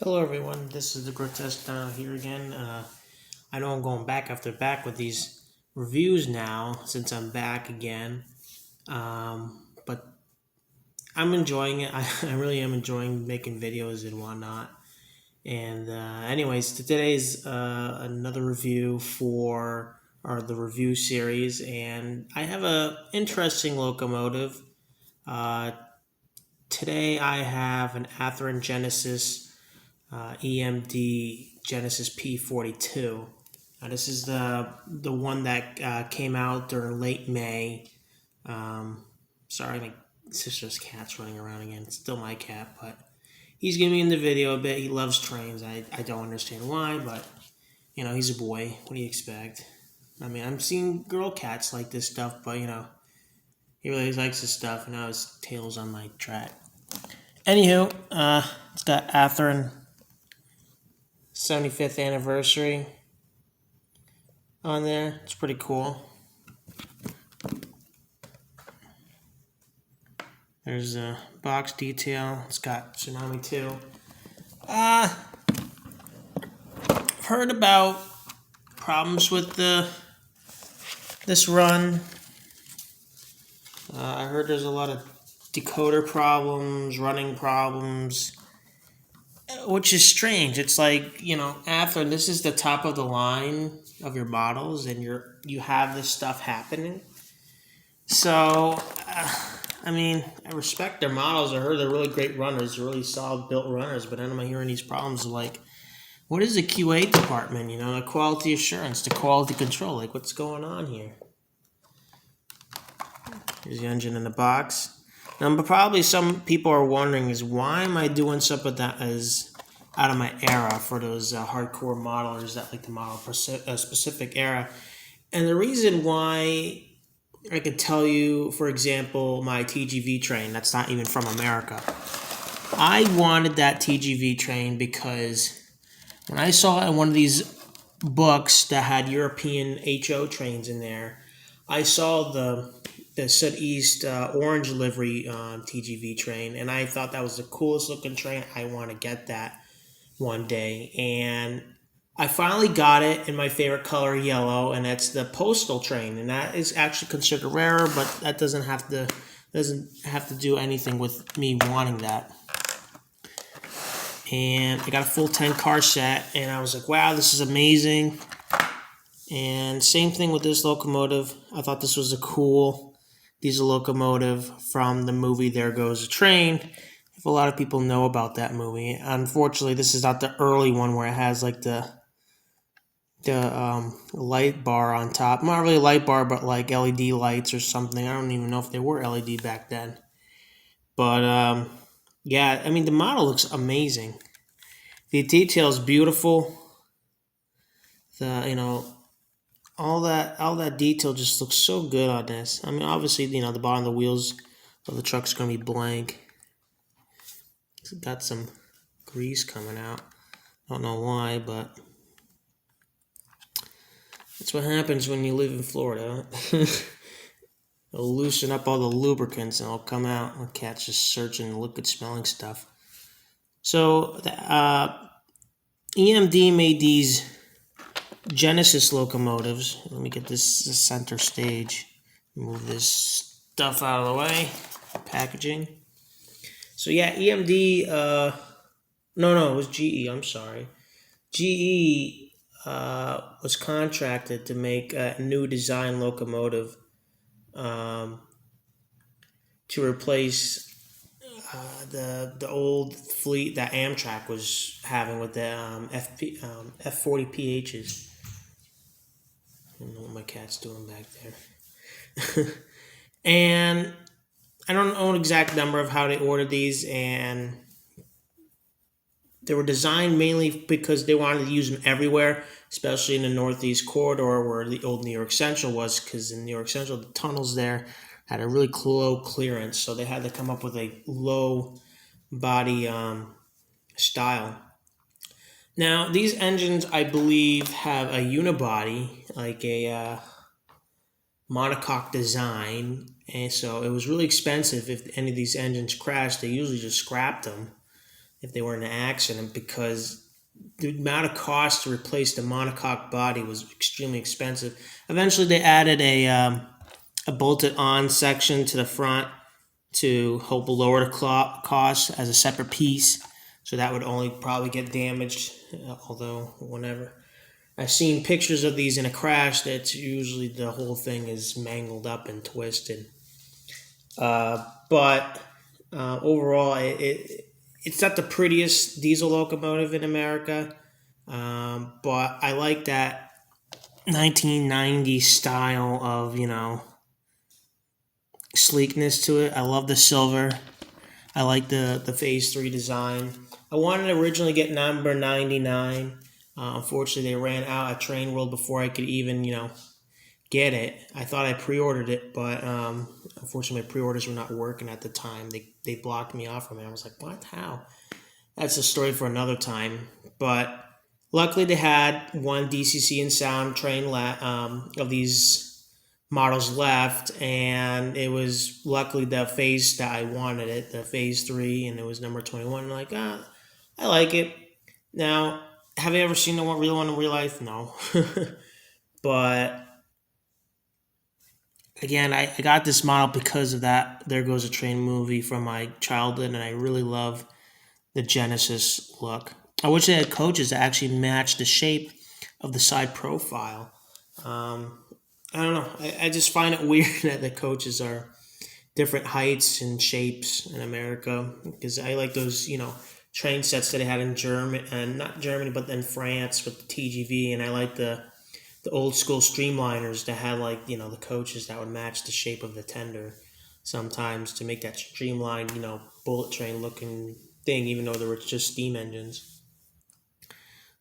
Hello everyone, this is the Grotesque Down here again. I know I'm going back with these reviews now since I'm back again. But I'm enjoying it. I really am enjoying making videos and whatnot. And anyways, today's another review for the review series, and I have a interesting locomotive. Uh, Today I have an Athearn Genesis EMD Genesis P42. This is the one that came out during late May. Sorry, my sister's cat's running around again. It's still my cat, but he's giving me in the video a bit. He loves trains. I don't understand why, but he's a boy. What do you expect? I mean, I'm seeing girl cats like this stuff, but he really likes this stuff, and now his tail's on my track. Anywho, it's got Athearn 75th anniversary on there. It's pretty cool. There's a box detail. It's got Tsunami 2. I've heard about problems with this run. I heard there's a lot of decoder problems, running problems, which is strange. It's like, Athearn, this is the top of the line of your models, and you have this stuff happening. So, I respect their models. I heard they're really great runners, really solid built runners, but then I'm hearing these problems like, what is the QA department, the quality assurance, the quality control, like what's going on here? Here's the engine in the box. Now, probably some people are wondering is why am I doing something that is out of my era for those hardcore modelers that like to model a specific era. And the reason why I could tell you, for example, my TGV train that's not even from America. I wanted that TGV train because when I saw it in one of these books that had European HO trains in there, I saw the Sud East orange livery TGV train, and I thought that was the coolest looking train. I want to get that one day, and I finally got it in my favorite color, yellow, and that's the postal train, and that is actually considered rarer, but that doesn't have to do anything with me wanting that. And I got a full 10 car set, and I was like, wow, this is amazing. And same thing with this locomotive. I thought this was a cool diesel locomotive from the movie There Goes a Train. If a lot of people know about that movie. Unfortunately, this is not the early one where it has like the light bar on top. Not really a light bar, but like LED lights or something. I don't even know if they were LED back then. But yeah, the model looks amazing. The detail is beautiful. All that detail just looks so good on this. Obviously, the bottom of the wheels of the truck's going to be blank. It's got some grease coming out. I don't know why, but that's what happens when you live in Florida. It'll loosen up all the lubricants and it'll come out. The cat's just searching liquid smelling stuff. So the EMD made these Genesis locomotives. Let me get this center stage. Move this stuff out of the way. Packaging. So yeah, EMD. No, it was GE. I'm sorry. GE was contracted to make a new design locomotive to replace the old fleet that Amtrak was having with the F40PHs. I don't know what my cat's doing back there. And I don't know an exact number of how they ordered these, and they were designed mainly because they wanted to use them everywhere, especially in the Northeast corridor where the old New York Central was, because in New York Central, the tunnels there had a really low clearance, so they had to come up with a low body style. Now, these engines, I believe, have a unibody, like a monocoque design, and so it was really expensive. If any of these engines crashed, they usually just scrapped them. if they were in an accident, because the amount of cost to replace the monocoque body was extremely expensive. Eventually, they added a bolted-on section to the front to help lower the cost as a separate piece, so that would only probably get damaged, although whenever I've seen pictures of these in a crash, that's usually the whole thing is mangled up and twisted. But overall, it's not the prettiest diesel locomotive in America, but I like that 1990 style of, sleekness to it. I love the silver. I like the Phase 3 design. I wanted to originally get number 99. Unfortunately, they ran out at Train World before I could even, get it. I thought I pre-ordered it, but unfortunately, my pre-orders were not working at the time. They blocked me off from it. I was like, what? How? That's a story for another time. But luckily, they had one DCC and sound train of these models left, and it was luckily the phase that I wanted it, the Phase 3, and it was number 21. I'm like, I like it. Now, have you ever seen the real one in real life? No. But again, I got this model because of that There Goes a Train movie from my childhood, and I really love the Genesis look. I wish they had coaches that actually matched the shape of the side profile. I don't know. I just find it weird that the coaches are different heights and shapes in America, because I like those, train sets that they had in Germany, and not Germany, but in France with the TGV, and I like the old school streamliners that had the coaches that would match the shape of the tender sometimes to make that streamlined, bullet train looking thing, even though they were just steam engines.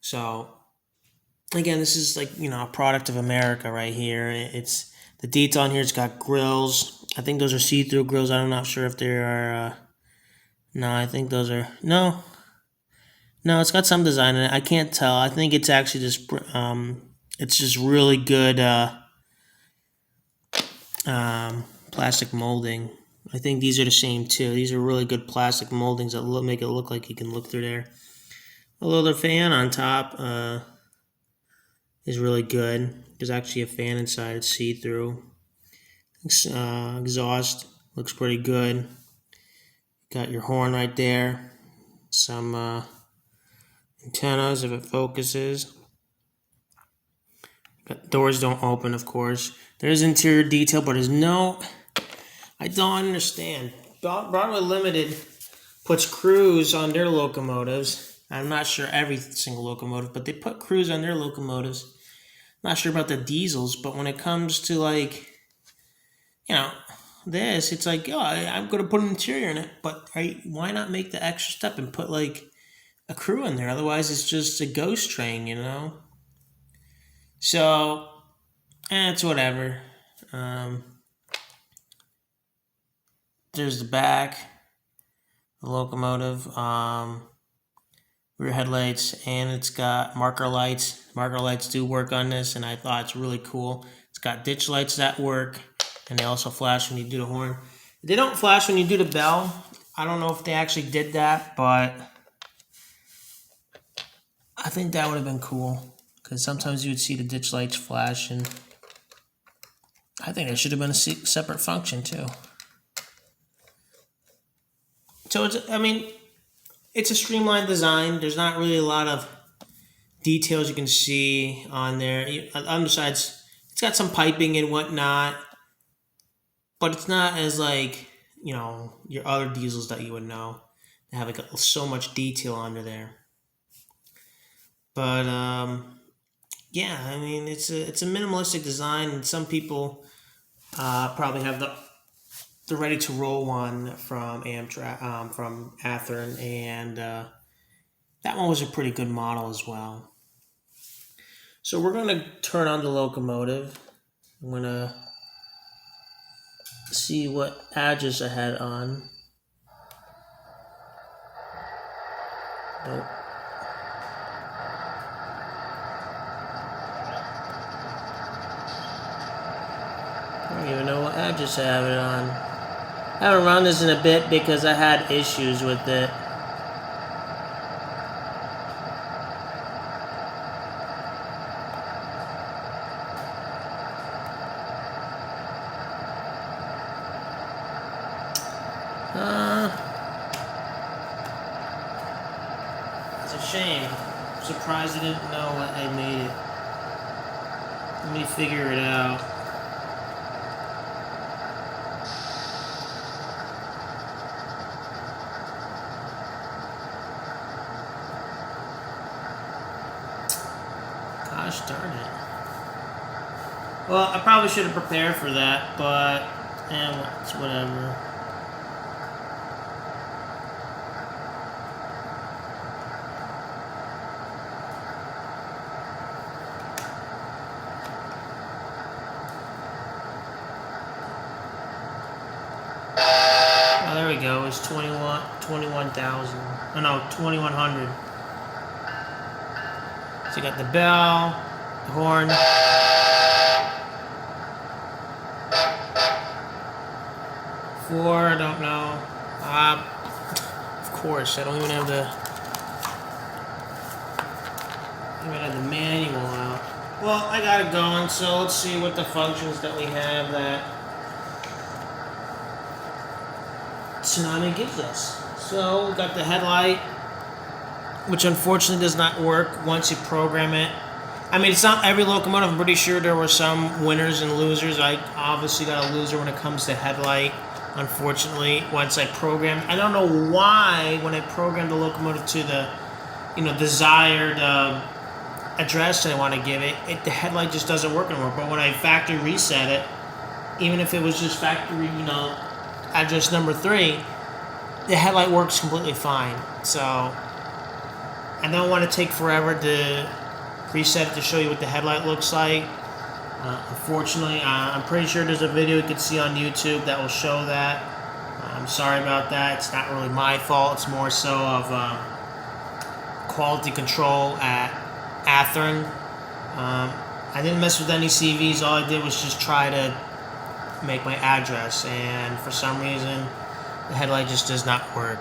So again, this is a product of America right here. It's the detail on here. It's got grills. I think those are see-through grills. I'm not sure if they are. No, I think those are no. It's got some design in it. I can't tell. I think it's actually just it's just really good plastic molding. I think these are the same too. These are really good plastic moldings that make it look like you can look through there. Although the fan on top is really good. There's actually a fan inside. It's see-through. Exhaust looks pretty good. Got your horn right there. Some antennas if it focuses. Doors don't open, of course. There's interior detail, but there's no... I don't understand. Broadway Limited puts crews on their locomotives. I'm not sure every single locomotive, but they put crews on their locomotives. Not sure about the diesels, but when it comes to this, it's like, I'm going to put an interior in it, but why not make the extra step and put a crew in there? Otherwise, it's just a ghost train, So, it's whatever. There's the back, the locomotive, rear headlights, and it's got marker lights. Marker lights do work on this, and I thought it's really cool. It's got ditch lights that work, and they also flash when you do the horn. They don't flash when you do the bell. I don't know if they actually did that, but I think that would have been cool, because sometimes you would see the ditch lights flash, and I think it should have been a separate function too. So it's a streamlined design. There's not really a lot of details you can see on there. On the sides, it's got some piping and whatnot, but it's not as your other diesels that you would know. They have so much detail under there. But it's a minimalistic design, and some people probably have the ready to roll one from Amtrak, from Athearn, and that one was a pretty good model as well. So we're going to turn on the locomotive. I'm going to see what edges I had on. Nope. I don't even know what edges I have it on. I haven't run this in a bit because I had issues with it. shame. I'm surprised I didn't know I made it. Let me figure it out. Gosh darn it. Well, I probably should have prepared for that, but it's whatever. Oh, there we go. It's 21,000. Oh no, 2,100. So you got the bell, the horn. 4, I don't know. Of course, I don't even have the manual out. Well, I got it going, so let's see what the functions that we have that Tsunami gives us. So we got the headlight, which unfortunately does not work once you program it. I mean, it's not every locomotive. I'm pretty sure there were some winners and losers. I obviously got a loser when it comes to headlight. Unfortunately, once I programmed, I don't know why when I programmed the locomotive to the, desired address I want to give it, the headlight just doesn't work anymore. But when I factory reset it, even if it was just factory, address number 3, the headlight works completely fine. So I don't want to take forever to reset it to show you what the headlight looks like. Unfortunately, I'm pretty sure there's a video you could see on YouTube that will show that. I'm sorry about that. It's not really my fault. It's more so of quality control at Athearn. I didn't mess with any CVs. All I did was just try to make my address, and for some reason, the headlight just does not work.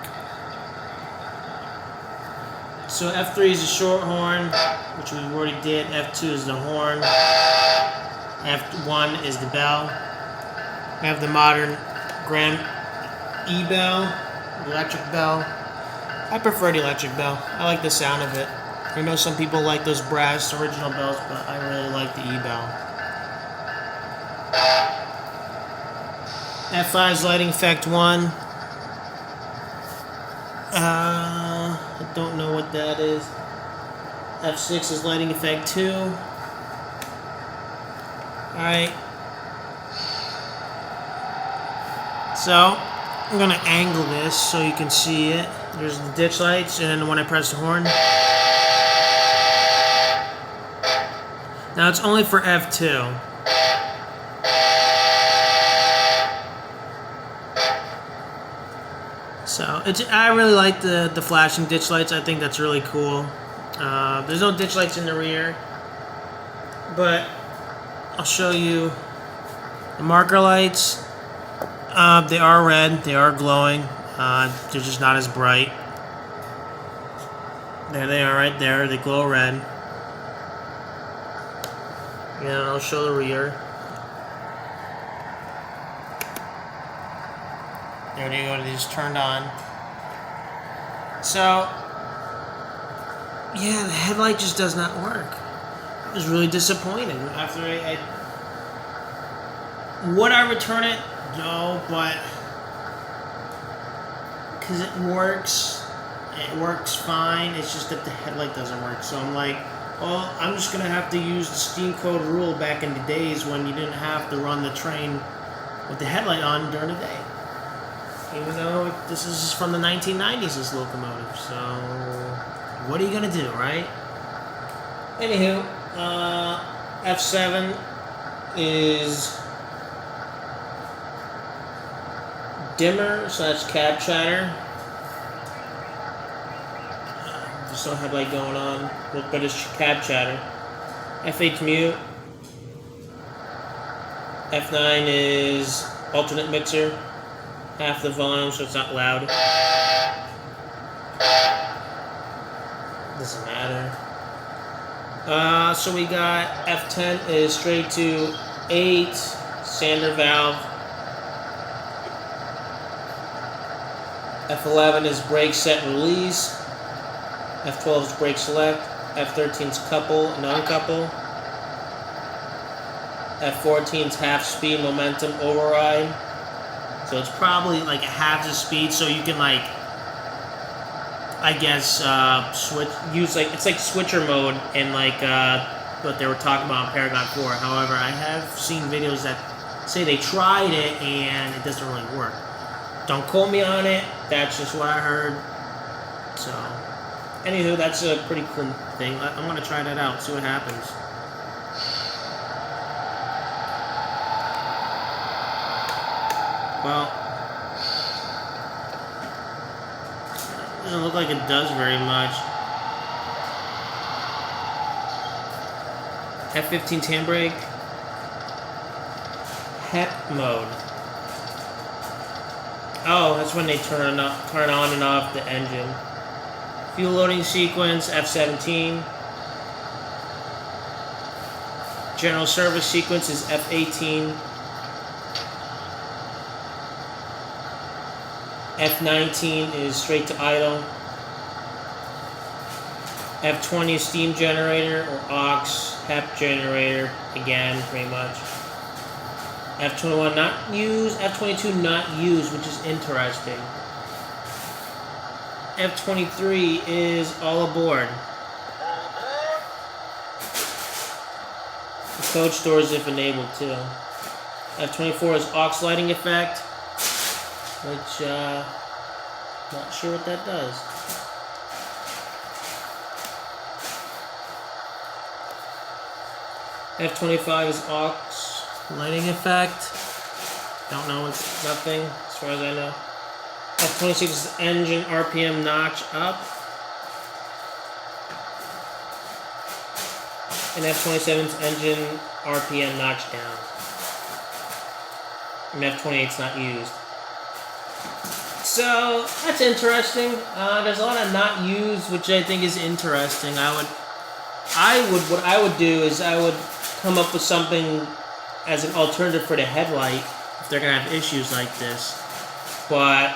So F3 is the short horn, which we already did. F2 is the horn. F1 is the bell. We have the modern Graham E-bell, electric bell. I prefer the electric bell. I like the sound of it. I know some people like those brass original bells, but I really like the E-bell. F5 is lighting effect 1. I don't know what that is. F6 is lighting effect 2. Alright. So, I'm going to angle this so you can see it. There's the ditch lights, and when I press the horn. Now it's only for F2. So, I really like the flashing ditch lights. I think that's really cool. There's no ditch lights in the rear, but I'll show you the marker lights. They are red. They are glowing. They're just not as bright. There they are right there. They glow red. And I'll show the rear. There they go. They just turned on. So, yeah, the headlight just does not work. I was really disappointed after would I return it? No, but because it works fine. It's just that the headlight doesn't work. So I'm like, well, I'm just gonna have to use the steam code rule back in the days when you didn't have to run the train with the headlight on during the day. Even though this is from the 1990s, this locomotive. So what are you gonna do, right? Anywho, F7 is dimmer, so that's cab chatter. There's no headlight going on, but it's cab chatter. F8's mute. F9 is alternate mixer. Half the volume, so it's not loud. Doesn't matter. So we got F10 is straight to 8, sander valve. F11 is brake set release. F12 is brake select. F13 is couple and uncouple. F14 is half speed momentum override. So it's probably like a half the speed, so you can like, I guess, use like, it's like switcher mode in like what they were talking about in Paragon 4. However, I have seen videos that say they tried it and it doesn't really work. Don't quote me on it, that's just what I heard. So, anywho, that's a pretty cool thing. I'm gonna try that out, see what happens. Well, doesn't look like it does very much. F15 handbrake. HEP mode. Oh, that's when they turn on and off the engine. Fuel loading sequence, F17. General service sequence is F18. F19 is straight to idle. F20 is steam generator or aux, HEP generator, again, pretty much. F21 not used, F22 not used, which is interesting. F23 is all aboard. The coach doors if enabled too. F24 is aux lighting effect, which not sure what that does. F25 is aux lighting effect. Don't know, it's nothing as far as I know. F26 is engine RPM notch up. And F27 is engine RPM notch down. And F28 is not used. So that's interesting. There's a lot of not used, which I think is interesting. What I would do is I would come up with something as an alternative for the headlight if they're gonna have issues like this. But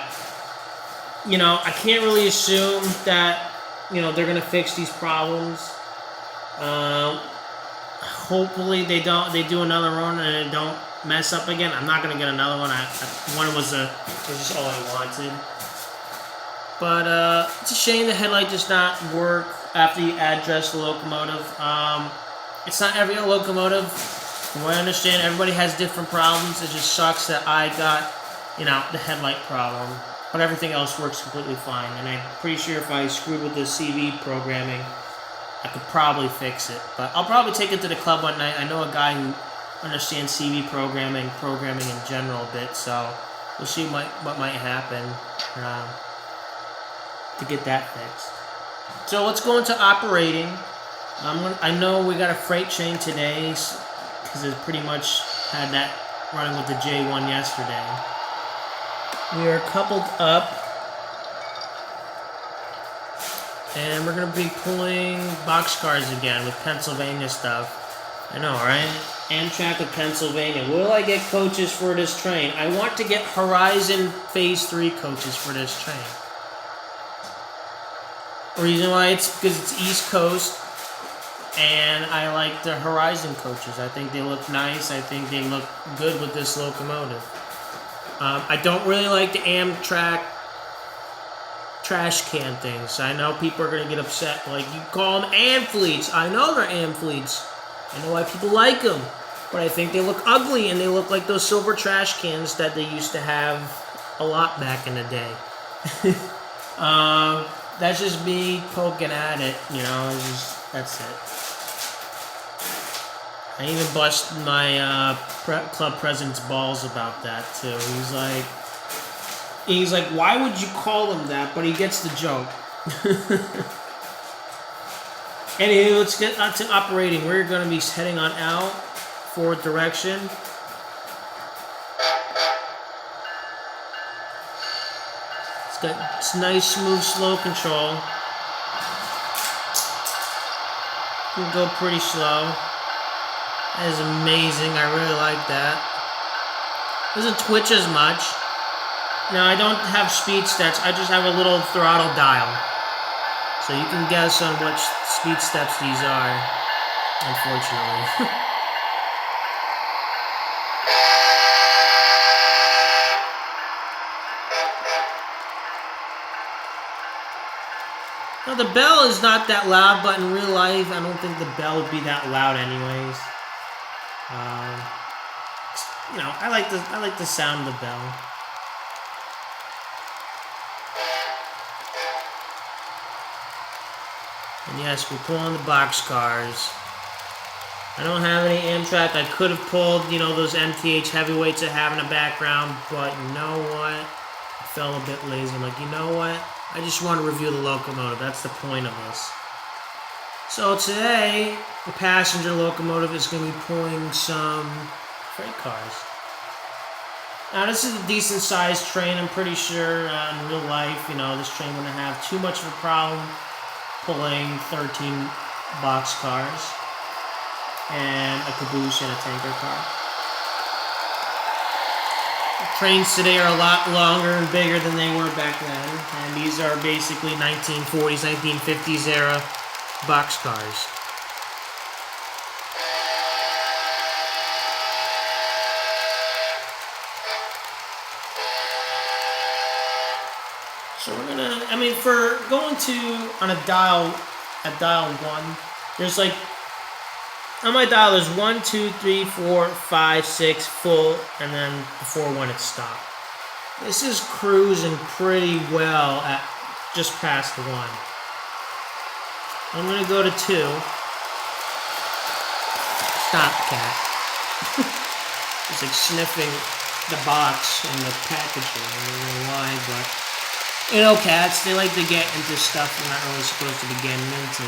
you know, I can't really assume that they're gonna fix these problems. Hopefully they do another run and it don't mess up again. I'm not gonna get another one. One was just all I wanted. But it's a shame the headlight does not work after you address the locomotive. It's not every locomotive. From what I understand, everybody has different problems. It just sucks that I got, the headlight problem. But everything else works completely fine. And I'm pretty sure if I screwed with the CV programming, I could probably fix it. But I'll probably take it to the club one night. I know a guy who understands CV programming in general a bit. So we'll see what might happen to get that fixed. So let's go into operating. I know we got a freight train today because it pretty much had that running with the J1 yesterday. We are coupled up and we're going to be pulling boxcars again with Pennsylvania stuff. I know, right? Amtrak of Pennsylvania. Will I get coaches for this train? I want to get Horizon Phase 3 coaches for this train. Reason why it's because it's East Coast. And I like the Horizon coaches. I think they look nice. I think they look good with this locomotive. I don't really like the Amtrak trash can things. I know people are going to get upset. Like, you call them Amfleets. I know they're Amfleets. I know why people like them. But I think they look ugly, and they look like those silver trash cans that they used to have a lot back in the day. That's just me poking at it, that's it. I even busted my club president's balls about that too. He's like, why would you call them that? But he gets the joke. Anyway, let's get on to operating. We're going to be heading on out, forward direction. It's nice, smooth, slow control. We'll go pretty slow. That is amazing. I really like that. Doesn't twitch as much. Now, I don't have speed stats. I just have a little throttle dial. So you can guess on which speed steps these are, unfortunately. Now the bell is not that loud, but in real life, I don't think the bell would be that loud anyways. You know, I like the sound of the bell. And yes, we're pulling the boxcars. I don't have any Amtrak. I could have pulled, you know, those MTH heavyweights I have in the background, but you know what? I felt a bit lazy. I'm like, you know what? I just want to review the locomotive. That's the point of this. So today, the passenger locomotive is going to be pulling some freight cars. Now this is a decent sized train. I'm pretty sure in real life, you know, this train wouldn't have too much of a problem pulling 13 boxcars and a caboose and a tanker car. Trains today are a lot longer and bigger than they were back then, and these are basically 1940s, 1950s era boxcars. So we're gonna, I mean, for going to, on a dial 1, there's like, on my dial there's 1, 2, 3, 4, 5, 6 full, and then before when it stopped. This is cruising pretty well at just past 1. I'm gonna go to 2. Stop, cat. It's like sniffing the box and the packaging. I don't know why, but you know, cats, they like to get into stuff they're not really supposed to be getting into.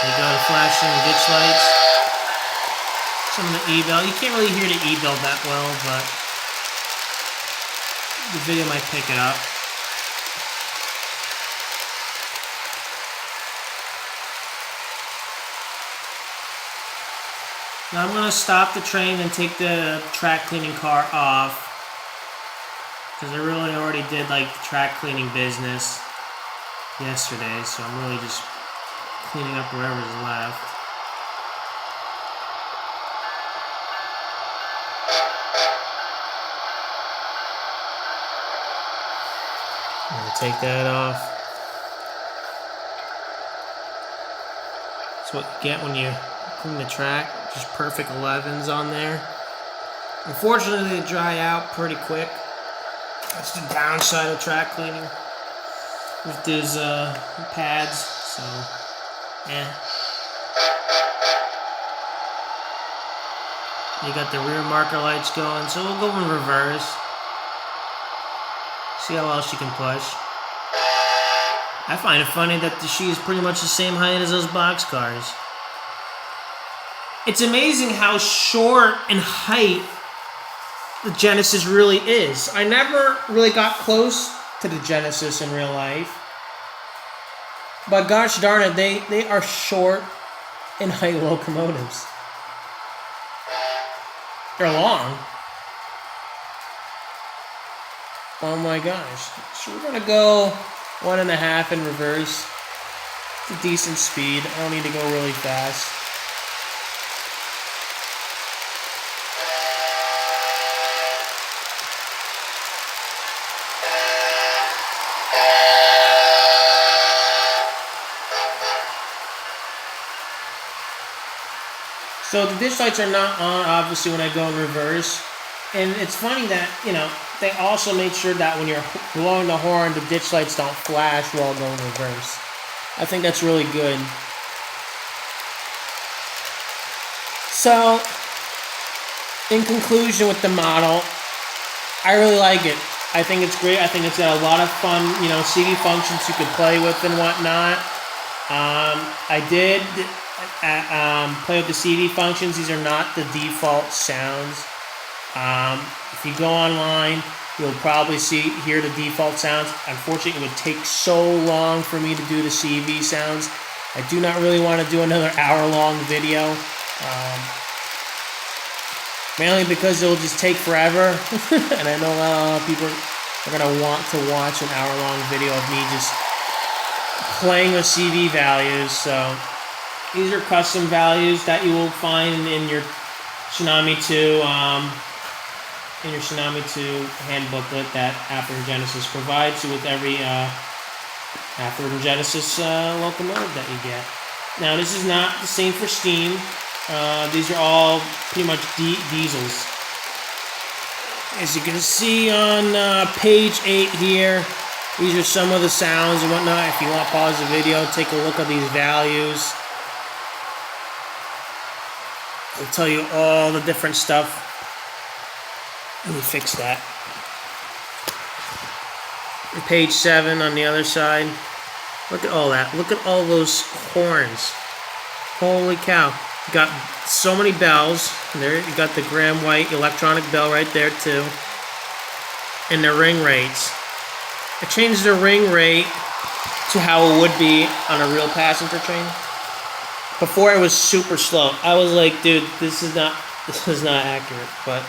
You go to flashing ditch lights. Some of the E-bell. You can't really hear the E-bell that well, but the video might pick it up. Now I'm going to stop the train and take the track cleaning car off, because I really already did like the track cleaning business yesterday, so I'm really just cleaning up whatever's left. I'm going to take that off. That's what you get when you clean the track. Just perfect 11s on there. Unfortunately, they dry out pretty quick. That's the downside of track cleaning with these pads. So, yeah. You got the rear marker lights going, so we'll go in reverse. See how else you can push. I find it funny that the She is pretty much the same height as those boxcars. It's amazing how short in height the Genesis really is. I never really got close to the Genesis in real life. But gosh darn it, they are short in height locomotives. They're long. Oh my gosh. So we're gonna go 1.5 in reverse. It's a decent speed. I don't need to go really fast. So the ditch lights are not on, obviously, when I go in reverse. And it's funny that, you know, they also made sure that when you're blowing the horn, the ditch lights don't flash while going reverse. I think that's really good. So, in conclusion with the model, I really like it. I think it's great. I think it's got a lot of fun, you know, CD functions you could play with and whatnot. I did play with the CD functions. These are not the default sounds. If you go online, you'll probably hear the default sounds. Unfortunately, it would take so long for me to do the CV sounds. I do not really want to do another hour-long video. Mainly because it will just take forever. And I know a lot of people are going to want to watch an hour-long video of me just playing with CV values. So these are custom values that you will find in your Tsunami 2 hand booklet that Athearn Genesis provides you with every Athearn Genesis locomotive that you get. Now this is not the same for steam. These are all pretty much diesels. As you can see on page 8 here, these are some of the sounds and whatnot. If you want to pause the video, take a look at these values. It'll tell you all the different stuff. Let me fix that. And page 7 on the other side. Look at all that. Look at all those horns. Holy cow. You got so many bells. There, you got the Graham White electronic bell right there too. And the ring rates. I changed the ring rate to how it would be on a real passenger train. Before it was super slow. I was like, dude, this is not accurate. But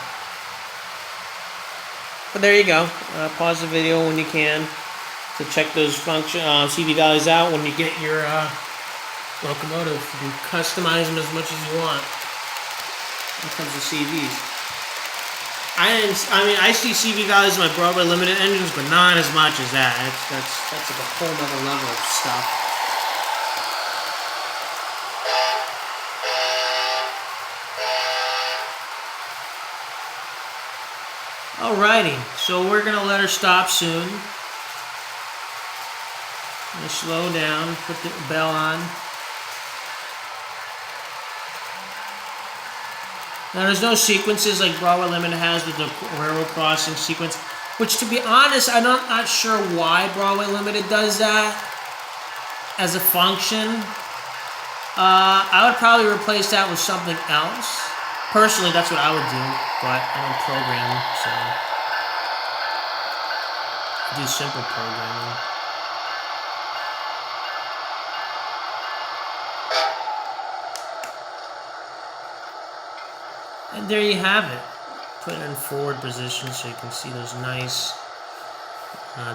there you go. Pause the video when you can to check those CV values out when you get your locomotive. You can customize them as much as you want when it comes to CVs. I mean, I see CV values in my Broadway Limited engines, but not as much as that. That's like a whole other level of stuff. Alrighty, so we're gonna let her stop soon. I'm gonna slow down, put the bell on. Now there's no sequences like Broadway Limited has with the railroad crossing sequence, which to be honest, I'm not sure why Broadway Limited does that as a function. I would probably replace that with something else. Personally, that's what I would do, but I don't program, so I do simple programming. And there you have it. Put it in forward position so you can see those nice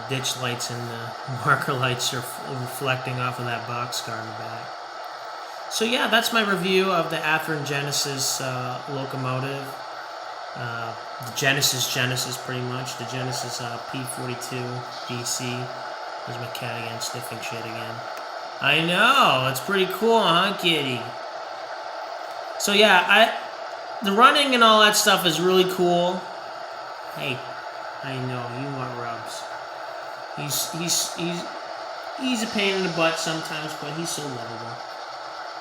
ditch lights and the marker lights are reflecting off of that boxcar in the back. So yeah, that's my review of the Athearn Genesis locomotive. The Genesis pretty much. The Genesis P42DC. There's my cat again, sniffing shit again. I know, it's pretty cool, huh, kitty? So yeah, the running and all that stuff is really cool. Hey, I know, you want rubs. He's a pain in the butt sometimes, but he's so lovable.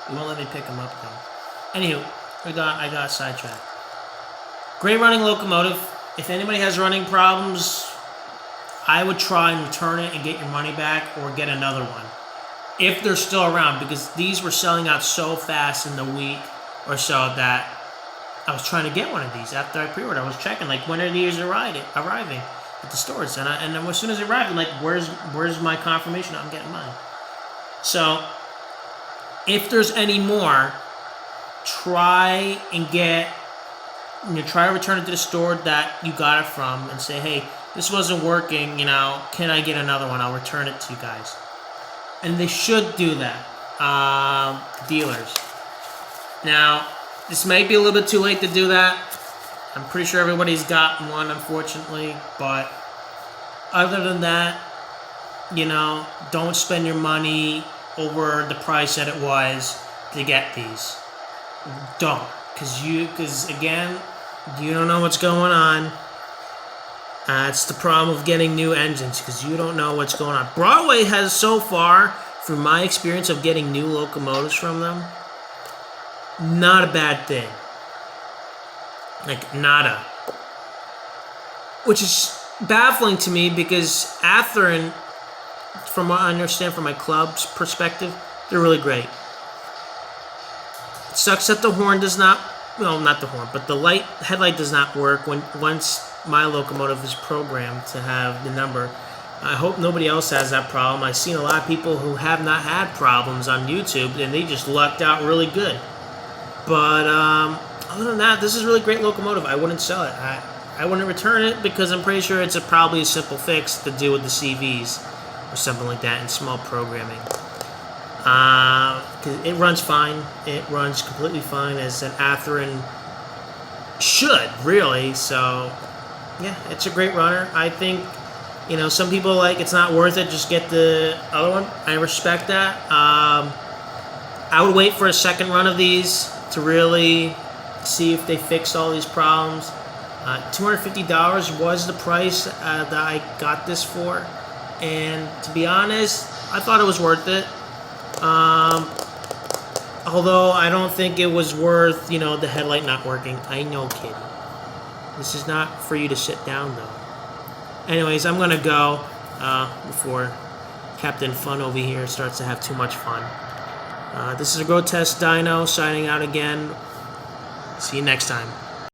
He won't let me pick him up though. Anywho, I got sidetracked. Great running locomotive. If anybody has running problems, I would try and return it and get your money back or get another one. If they're still around, because these were selling out so fast in the week or so that I was trying to get one of these after I pre-ordered. I was checking, like, when are these arriving at the stores? And as soon as it arrived, I'm like, where's my confirmation? I'm getting mine. So if there's any more, try and try to return it to the store that you got it from and say, hey, this wasn't working, can I get another one? I'll return it to you guys. And they should do that, dealers. Now, this may be a little bit too late to do that. I'm pretty sure everybody's gotten one, unfortunately, but other than that, don't spend your money over the price that it was to get these. Don't, because again, you don't know what's going on. It's the problem of getting new engines, because you don't know what's going on. Broadway has so far, from my experience of getting new locomotives from them, not a bad thing. Like, nada. Which is baffling to me, because Athearn, from what I understand from my club's perspective, they're really great. It sucks that the horn does not, well, not the horn, but the headlight does not work once my locomotive is programmed to have the number I hope nobody else has that problem. I've seen a lot of people who have not had problems on YouTube, and they just lucked out really good. But other than that, this is a really great locomotive. I wouldn't sell it. I wouldn't return it because I'm pretty sure it's probably a simple fix to deal with the CVs or something like that in small programming. It runs fine. It runs completely fine as an Athearn should, really. So, yeah, it's a great runner. I think, you know, some people like it's not worth it. Just get the other one. I respect that. I would wait for a second run of these to really see if they fixed all these problems. $250 was the price that I got this for, and to be honest, I thought it was worth it. Although I don't think it was worth, you know, the headlight not working. I know, kidding. This is not for you to sit down, though. Anyways, I'm gonna go before Captain Fun over here starts to have too much fun. This is a Grotesque Dino signing out again. See you next time.